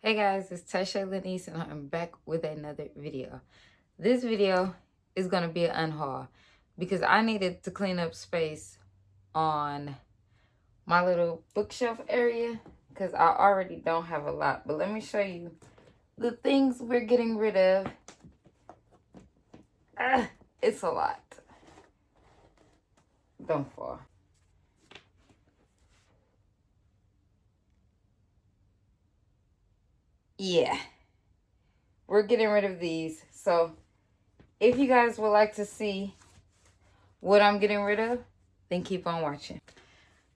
Hey guys, it's Tasha Lenice and I'm back with another video. This video is going to be an unhaul because I needed to clean up space on my little bookshelf area because I already don't have a lot. But let me show you the things we're getting rid of. It's a lot. Don't fall. Yeah, we're getting rid of these. So if you guys would like to see what I'm getting rid of, then keep on watching.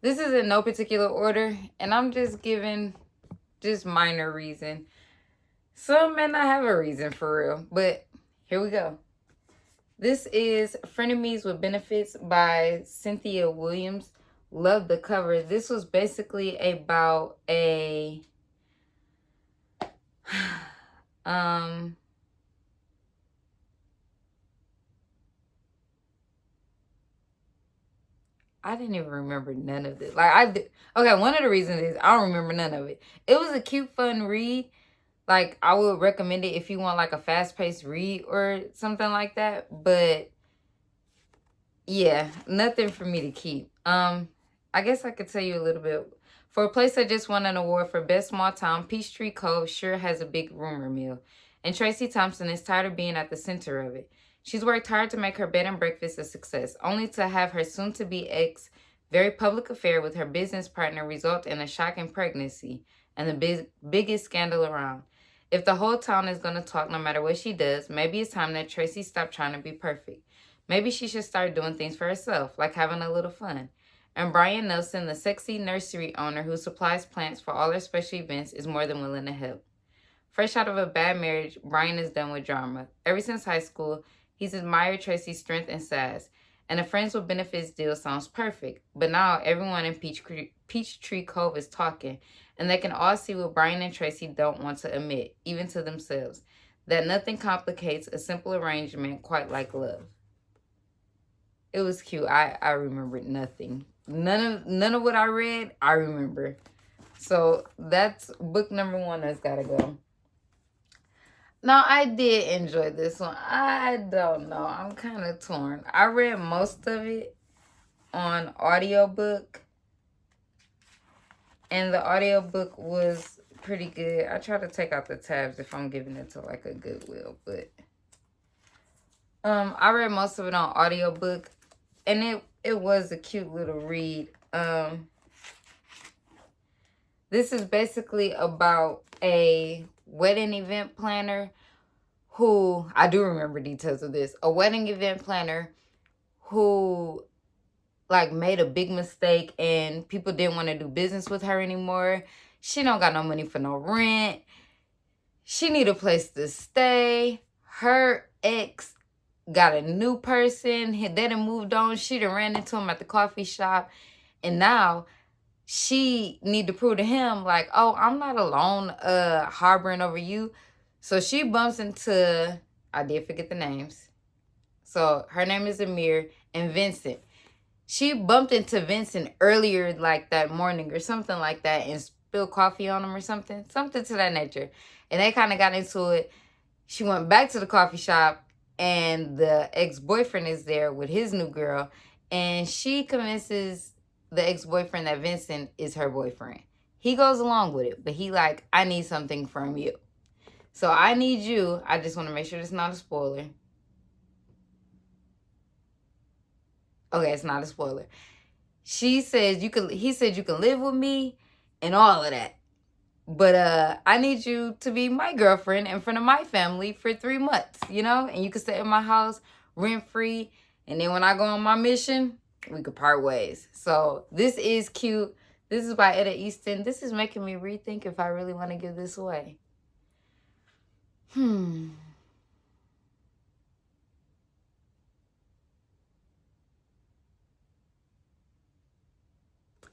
This is in no particular order, and I'm just giving just minor reason. Some may not have a reason for real, but here we go. This is Frenemies with Benefits by Cynthia Williams. Love the cover. This was basically about a I didn't even remember none of this. Okay, one of the reasons is I don't remember none of it. It was a cute, fun read. Like, I would recommend it if you want, like, a fast-paced read or something like that. But, yeah, nothing for me to keep. I guess I could tell you a little bit. For a place that just won an award for Best Small Town, Peachtree Cove sure has a big rumor mill. And Tracy Thompson is tired of being at the center of it. She's worked hard to make her bed and breakfast a success, only to have her soon-to-be ex very public affair with her business partner result in a shocking pregnancy and the biggest scandal around. If the whole town is going to talk no matter what she does, maybe it's time that Tracy stop trying to be perfect. Maybe she should start doing things for herself, like having a little fun. And Brian Nelson, the sexy nursery owner who supplies plants for all her special events, is more than willing to help. Fresh out of a bad marriage, Brian is done with drama. Ever since high school, he's admired Tracy's strength and sass, and a Friends with Benefits deal sounds perfect. But now everyone in Peachtree Cove is talking, and they can all see what Brian and Tracy don't want to admit, even to themselves, that nothing complicates a simple arrangement quite like love. It was cute. I remembered nothing. None of what I read, I remember. So that's book number 1 that's gotta go. Now, I did enjoy this one. I don't know. I'm kind of torn. I read most of it on audiobook, and the audiobook was pretty good. I try to take out the tabs if I'm giving it to like a Goodwill, but I read most of it on audiobook, and it was a cute little read. This is basically about a wedding event planner who, I do remember details of this, a wedding event planner who like made a big mistake and people didn't want to do business with her anymore. She don't got no money for no rent. She need a place to stay. Her ex got a new person. They done moved on. She done ran into him at the coffee shop. And now she need to prove to him, like, oh, I'm not alone harboring over you. So she bumps into, I did forget the names. So her name is Amir and Vincent. She bumped into Vincent earlier, like that morning or something like that, and spilled coffee on him or something to that nature. And they kind of got into it. She went back to the coffee shop, and the ex-boyfriend is there with his new girl, and she convinces the ex-boyfriend that Vincent is her boyfriend. He goes along with it, but he like, I need something from you. So I need you. I just want to make sure it's not a spoiler. Okay, it's not a spoiler. He said you can live with me and all of that. But I need you to be my girlfriend in front of my family for 3 months, you know? And you can stay in my house rent-free. And then when I go on my mission, we could part ways. So this is cute. This is by Etta Easton. This is making me rethink if I really want to give this away.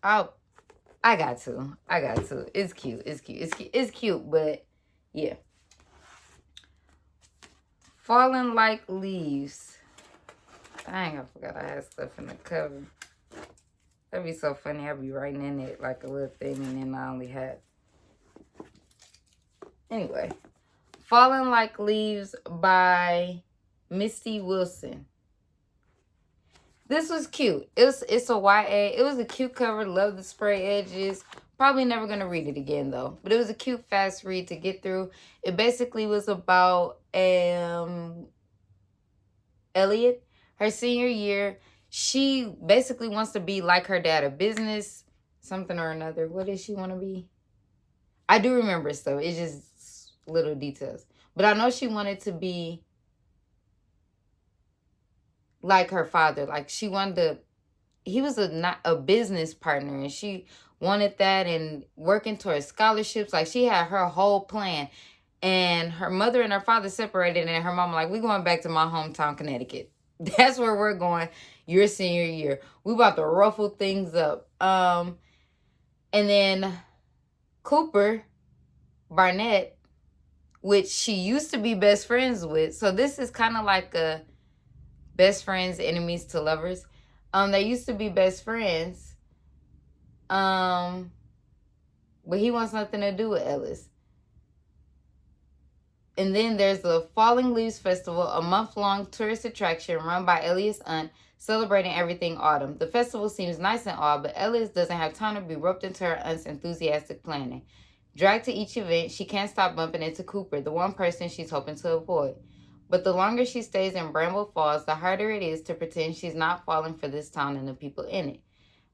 Oh, I got to. It's cute, but yeah. Falling Like Leaves. Dang, I forgot I had stuff in the cover. That'd be so funny. I'd be writing in it like a little thing, and then I only had Anyway, Falling Like Leaves by Misty Wilson. This was cute. It's a YA. It was a cute cover. Love the spray edges. Probably never gonna read it again though. But it was a cute, fast read to get through. It basically was about Elliot, her senior year. She basically wants to be like her dad, a business something or another. What does she want to be? I do remember stuff. It's just little details. But I know she wanted to be like her father. Like she wanted to, he was not a business partner, and she wanted that and working towards scholarships. Like she had her whole plan. And her mother and her father separated, and her mom like, we going back to my hometown, Connecticut. That's where we're going your senior year. We about to ruffle things up. And then Cooper Barnett, which she used to be best friends with. So this is kind of like a best friends, enemies to lovers. They used to be best friends. But he wants nothing to do with Ellis. And then there's the Falling Leaves Festival, a month-long tourist attraction run by Elliot's aunt, celebrating everything autumn. The festival seems nice and all, but Elliot doesn't have time to be roped into her aunt's enthusiastic planning. Dragged to each event, she can't stop bumping into Cooper, the one person she's hoping to avoid. But the longer she stays in Bramble Falls, the harder it is to pretend she's not falling for this town and the people in it.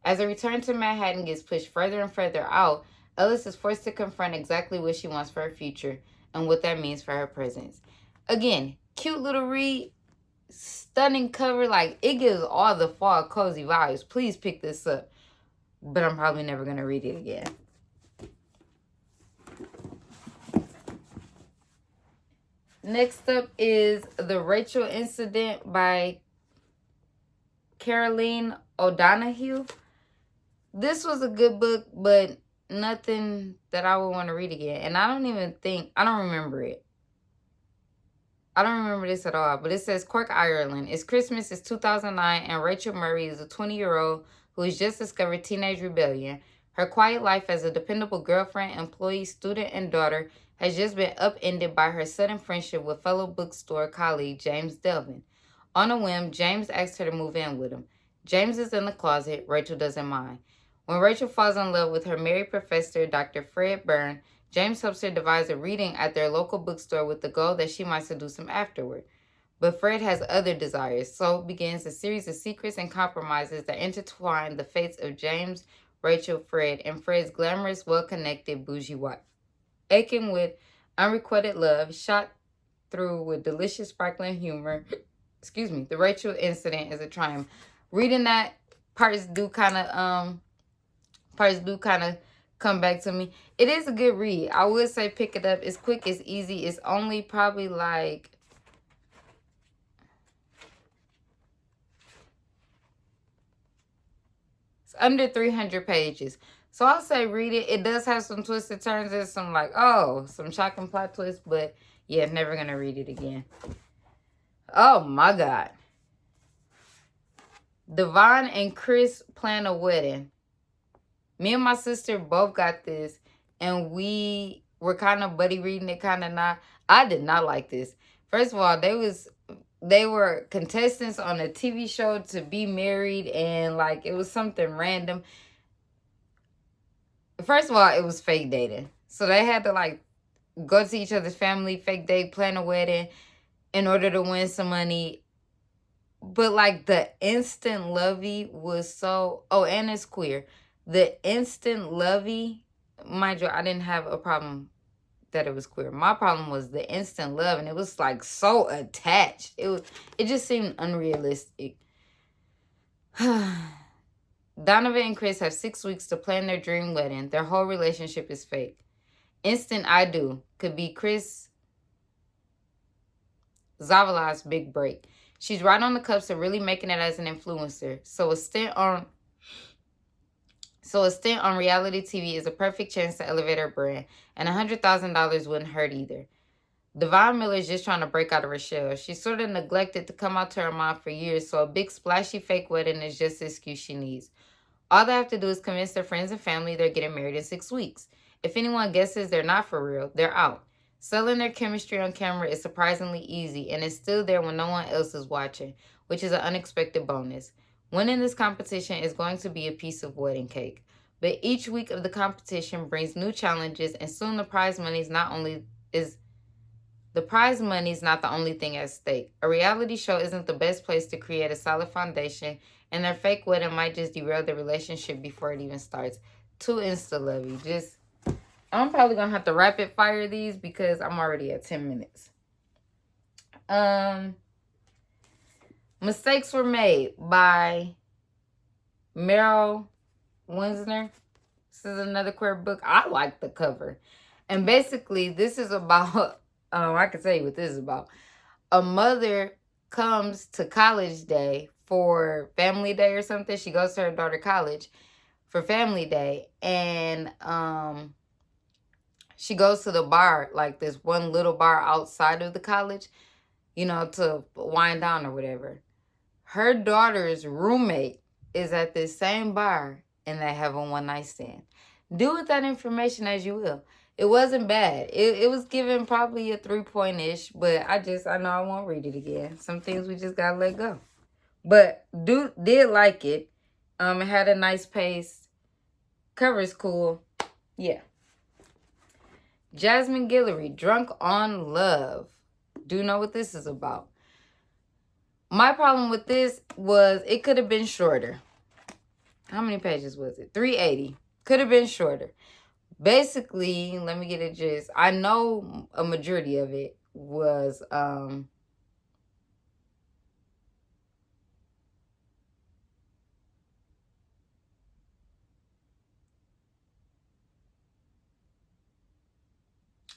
As a return to Manhattan gets pushed further and further out, Ellis is forced to confront exactly what she wants for her future and what that means for her presence. Again, cute little read, stunning cover. Like, it gives all the fall cozy vibes. Please pick this up. But I'm probably never going to read it again. Next up is The Rachel Incident by Caroline O'Donoghue. This was a good book, but nothing that I would want to read again. And I don't remember it. I don't remember this at all. But it says Cork, Ireland. It's Christmas, it's 2009, and Rachel Murray is a 20-year-old who has just discovered teenage rebellion. Her quiet life as a dependable girlfriend, employee, student, and daughter has just been upended by her sudden friendship with fellow bookstore colleague James Delvin. On a whim, James asks her to move in with him. James is in the closet. Rachel doesn't mind. When Rachel falls in love with her married professor, Dr. Fred Byrne, James helps her devise a reading at their local bookstore with the goal that she might seduce him afterward. But Fred has other desires, so begins a series of secrets and compromises that intertwine the fates of James, Rachel, Fred, and Fred's glamorous, well-connected, bougie wife. Aching with unrequited love, shot through with delicious, sparkling humor. The Rachel Incident is a triumph. Reading that, parts do kind of come back to me. It is a good read. I would say pick it up. It's quick, it's easy. It's only probably like it's under 300 pages. So I'll say read it. It does have some twisted turns and some like, some shocking plot twists. But yeah, never going to read it again. Oh my God. Devon and Chris plan a wedding. Me and my sister both got this, and we were kind of buddy reading it, kind of not. I did not like this. First of all, they were contestants on a TV show to be married, and like it was something random. First of all, it was fake dating. So they had to like go to each other's family, fake date, plan a wedding in order to win some money. But like the instant lovey was so, and it's queer. The instant lovey, mind you, I didn't have a problem that it was queer. My problem was the instant love, and it was like so attached. It just seemed unrealistic. Donovan and Chris have 6 weeks to plan their dream wedding. Their whole relationship is fake. Instant I do could be Chris Zavala's big break. She's right on the cusp of really making it as an influencer. So a stint on reality TV is a perfect chance to elevate her brand, and $100,000 wouldn't hurt either. Devon Miller is just trying to break out of her shell. She's sort of neglected to come out to her mom for years, so a big splashy fake wedding is just the excuse she needs. All they have to do is convince their friends and family they're getting married in 6 weeks. If anyone guesses they're not for real, they're out. Selling their chemistry on camera is surprisingly easy and is still there when no one else is watching, which is an unexpected bonus. Winning this competition is going to be a piece of wedding cake. But each week of the competition brings new challenges, and soon the prize money is not the only thing at stake. A reality show isn't the best place to create a solid foundation, and their fake wedding might just derail the relationship before it even starts. Too insta-lovey. I'm probably going to have to rapid fire these because I'm already at 10 minutes. Mistakes Were Made by Meryl Winsner. This is another queer book. I like the cover. And basically, this is about, I can tell you what this is about. A mother comes to college day for family day or something. She goes to her daughter college for family day. And she goes to the bar, like this one little bar outside of the college, to wind down or whatever. Her daughter's roommate is at this same bar and they have a one-night stand. Do with that information as you will. It wasn't bad. It was given probably a 3-point-ish, but I know I won't read it again. Some things we just gotta let go. But did like it. It had a nice pace. Cover is cool. Yeah. Jasmine Guillory, Drunk on Love. Do know what this is about. My problem with this was it could have been shorter. How many pages was it? 380. Could have been shorter. Basically, let me get a gist. I know a majority of it was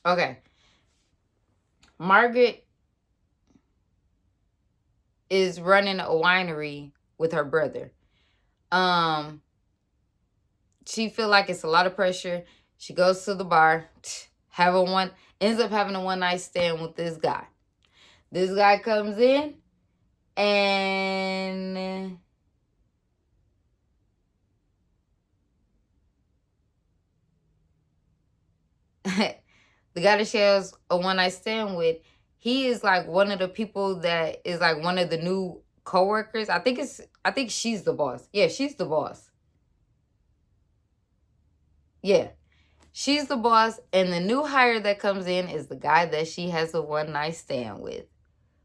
okay. Margaret is running a winery with her brother. She feel like it's a lot of pressure. She goes to the bar, ends up having a one-night stand with this guy. This guy comes in and the guy that she has a one-night stand with, he is like one of the people that is like one of the new co-workers. I think she's the boss. Yeah, she's the boss. Yeah. She's the boss, and the new hire that comes in is the guy that she has a one-night stand with,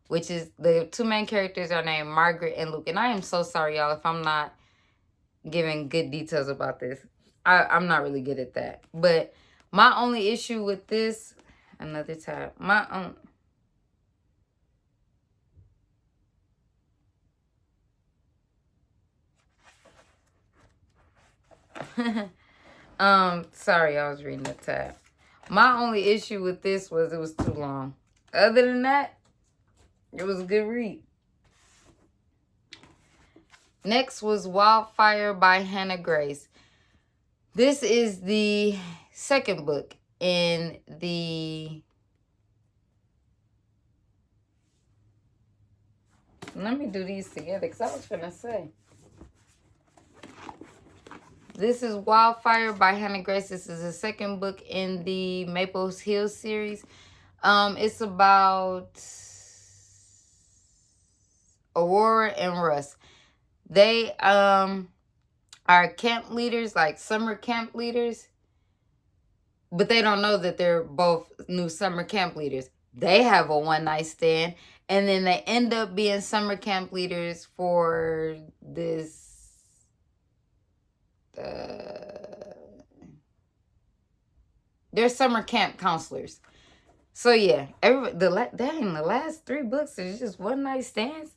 which is the two main characters are named Margaret and Luke. And I am so sorry, y'all, if I'm not giving good details about this. I'm not really good at that. But my only issue with this, another tab, sorry, I was reading the tab. My only issue with this was it was too long. Other than that, it was a good read. Next was Wildfire by Hannah Grace. This is the second book in the... Let me do these together because I was finna say. This is Wildfire by Hannah Grace. This is the second book in the Maple Hill series. It's about Aurora and Russ. They are camp leaders, like summer camp leaders. But they don't know that they're both new summer camp leaders. They have a one-night stand. And then they end up being summer camp leaders for this... they're summer camp counselors. So yeah, the last 3 books is just one-night stands.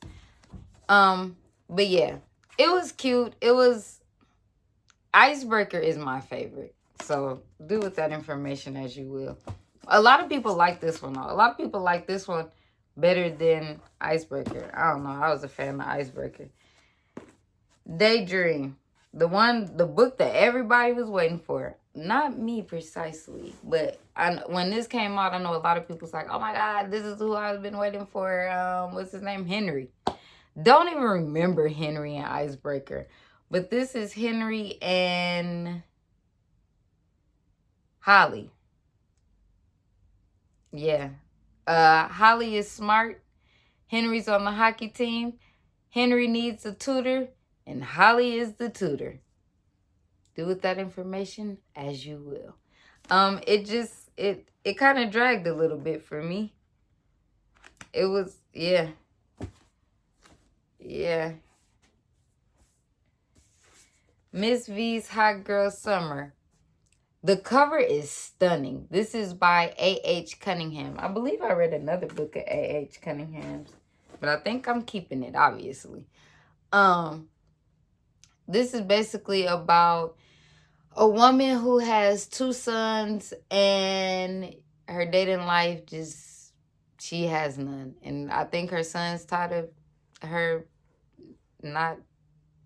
But yeah, it was cute. It was... Icebreaker is my favorite. So do with that information as you will. A lot of people like this one, though. A lot of people like this one better than Icebreaker. I don't know. I was a fan of Icebreaker. Daydream. The book that everybody was waiting for. Not me precisely. But when this came out, I know a lot of people's like, oh my God, this is who I've been waiting for. What's his name? Henry. Don't even remember Henry and Icebreaker. But this is Henry and Holly. Yeah. Holly is smart. Henry's on the hockey team. Henry needs a tutor, and Holly is the tutor. Do with that information as you will. It kind of dragged a little bit for me. It was, yeah. Yeah. Miss V's Hot Girl Summer. The cover is stunning. This is by A.H. Cunningham. I believe I read another book of A.H. Cunningham's, but I think I'm keeping it, obviously. This is basically about a woman who has 2 sons, and her dating life just, she has none. And I think her son's tired of her not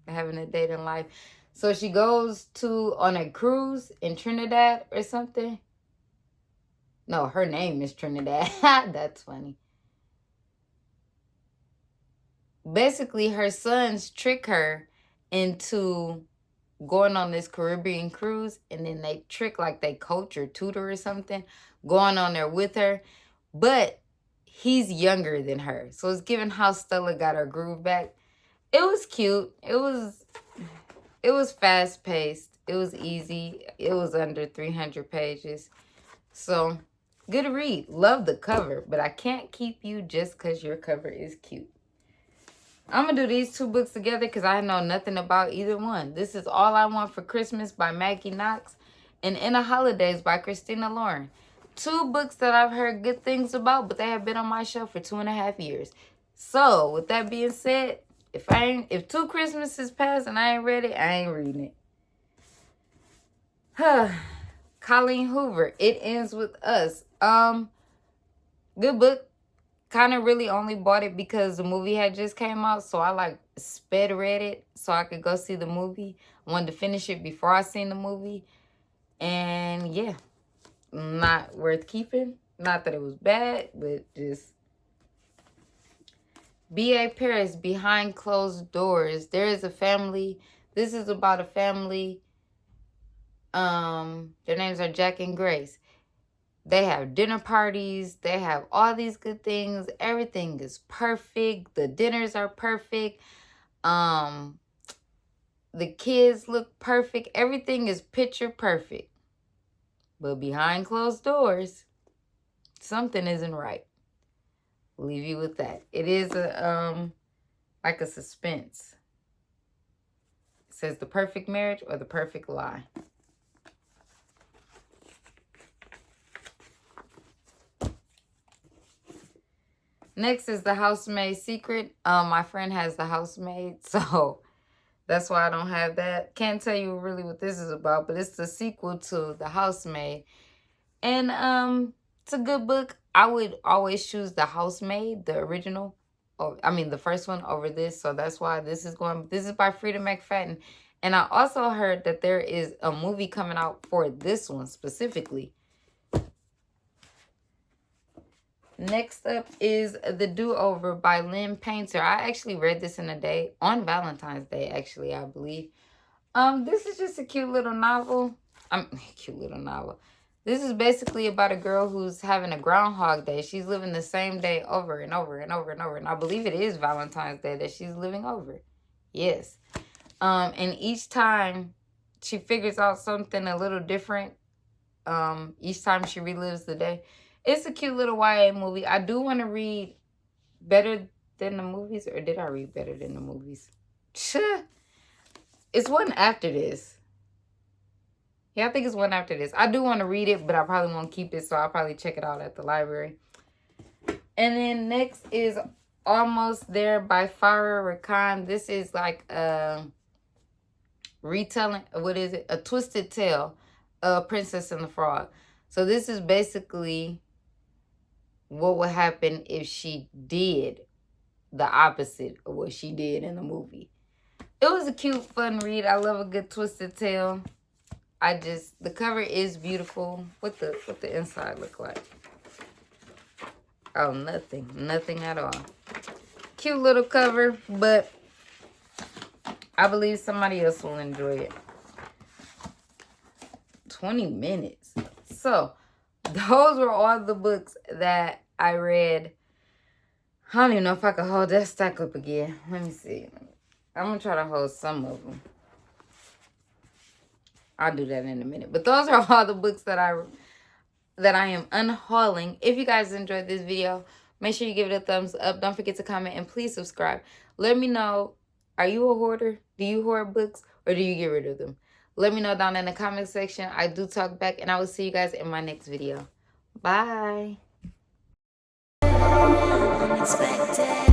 having a dating life. So she goes on a cruise in Trinidad or something. No, her name is Trinidad. That's funny. Basically, her sons trick her into going on this Caribbean cruise, and then they trick, like they coach or tutor or something, going on there with her. But he's younger than her. So it's given how Stella got her groove back. It was cute. It was fast paced. It was easy. It was under 300 pages. So, good read. Love the cover, but I can't keep you just because your cover is cute. I'm going to do these 2 books together because I know nothing about either one. This is All I Want for Christmas by Maggie Knox and In the Holidays by Christina Lauren. 2 books that I've heard good things about, but they have been on my shelf for 2.5 years. So, with that being said, if 2 Christmases pass and I ain't read it, I ain't reading it. Colleen Hoover, It Ends With Us. Good book. Kind of really only bought it because the movie had just came out, so I sped read it so I could go see the movie. I wanted to finish it before I seen the movie. And yeah, not worth keeping. Not that it was bad, but just... B.A. Paris, Behind Closed Doors. There is a family. This is about a family. Their names are Jack and Grace. They have dinner parties. They have all these good things. Everything is perfect. The dinners are perfect. The kids look perfect. Everything is picture perfect. But behind closed doors, something isn't right. Leave you with that. It is like a suspense. It says The Perfect Marriage or The Perfect Lie. Next is The Housemaid's Secret. My friend has The Housemaid, so that's why I don't have that. Can't tell you really what this is about, but it's the sequel to The Housemaid. And it's a good book. I would always choose The Housemaid, the original. The first one over this. So that's why this is by Frida McFadden. And I also heard that there is a movie coming out for this one specifically. Next up is The Do-Over by Lynn Painter. I actually read this in a day, on Valentine's Day, actually, I believe. This is just a cute little novel. This is basically about a girl who's having a Groundhog Day. She's living the same day over and over and over and over. And I believe it is Valentine's Day that she's living over. Yes. And each time she figures out something a little different. Each time she relives the day. It's a cute little YA movie. I do want to read Better Than the Movies. Or did I read Better Than the Movies? It's one after this. Yeah, I think it's one after this. I do want to read it, but I probably won't keep it. So I'll probably check it out at the library. And then next is Almost There by Farah Rakan. This is like a retelling. What is it? A twisted tale of Princess and the Frog. So this is basically what would happen if she did the opposite of what she did in the movie. It was a cute, fun read. I love a good twisted tale. The cover is beautiful. What the inside look like? Oh, nothing at all. Cute little cover, but I believe somebody else will enjoy it. 20 minutes. So, those were all the books that I read. I don't even know if I could hold that stack up again. Let me see. I'm going to try to hold some of them. I'll do that in a minute. But those are all the books that I am unhauling. If you guys enjoyed this video, make sure you give it a thumbs up. Don't forget to comment and please subscribe. Let me know, are you a hoarder? Do you hoard books or do you get rid of them? Let me know down in the comment section. I do talk back, and I will see you guys in my next video. Bye. Unexpected.